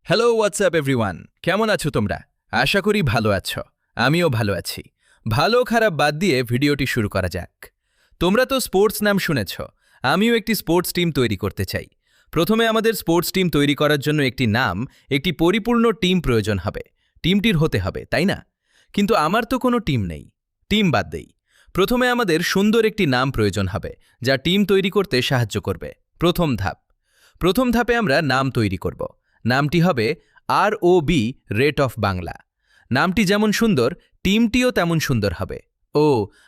Hello WhatsApp everyone, কেমন আছো তোমরা? আশা করি ভালো আছো। আমিও ভালো আছি। ভালো খারাপ বাদ দিয়ে ভিডিওটি শুরু করা যাক। তোমরা তো স্পোর্টস নাম শুনেছ। আমিও একটি স্পোর্টস টিম তৈরি করতে চাই। প্রথমে আমাদের স্পোর্টস টিম তৈরি করার জন্য একটি নাম, একটি পরিপূর্ণ টিম প্রয়োজন হবে। টিমটির হতে হবে, তাই না? কিন্তু আমার তো কোনো টিম নেই। টিম বাদ দেই। প্রথমে আমাদের সুন্দর একটি নাম প্রয়োজন হবে, যা টিম তৈরি করতে সাহায্য করবে। প্রথম ধাপে আমরা নাম তৈরি করব। নামটি হবে ROB রেট অফ বাংলা। নামটি যেমন সুন্দর, টিমটিও তেমন সুন্দর হবে। ও,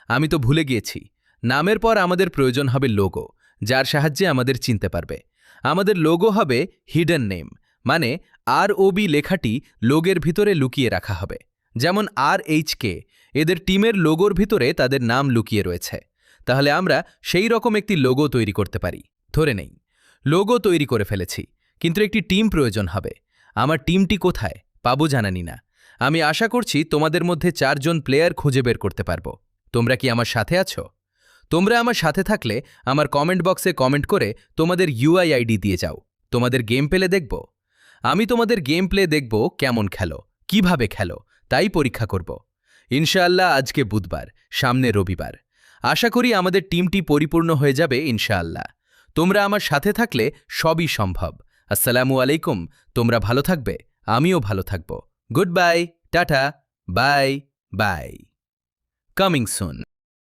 আমি তো ভুলে গিয়েছি। নামের পর আমাদের প্রয়োজন হবে লোগো, যার সাহায্যে আমাদের চিনতে পারবে। আমাদের লোগো হবে হিডেন নেম, মানে ROB লেখাটি লোগোর ভিতরে লুকিয়ে রাখা হবে। যেমন RHK, এদের টিমের লোগোর ভিতরে তাদের নাম লুকিয়ে রয়েছে। তাহলে আমরা সেই রকম একটি লোগো তৈরি করতে পারি। ধরে নেই লোগো তৈরি করে ফেলেছি, কিন্তু একটি টিম প্রয়োজন হবে। আমার টিমটি কোথায় পাবো জানানি না। আমি আশা করছি তোমাদের মধ্যে 4 জন প্লেয়ার খুঁজে বের করতে পারবো। তোমরা কি আমার সাথে আছো? তোমরা আমার সাথে থাকলে আমার কমেন্ট বক্সে কমেন্ট করে তোমাদের UID দিয়ে যাও। তোমাদের গেম প্লে দেখব। আমি তোমাদের গেম প্লে দেখব, কেমন খেলো, কিভাবে খেলো, তাই পরীক্ষা করব। ইনশাআল্লাহ আজকে বুধবার, সামনে রবিবার। আশা করি আমাদের টিমটি পরিপূর্ণ হয়ে যাবে ইনশাআল্লাহ। তোমরা আমার সাথে থাকলে সবই সম্ভব। আসসালামু আলাইকুম। তোমরা ভালো থাকবে, আমিও ভালো থাকব। Good bye, tata, bye bye. Coming soon.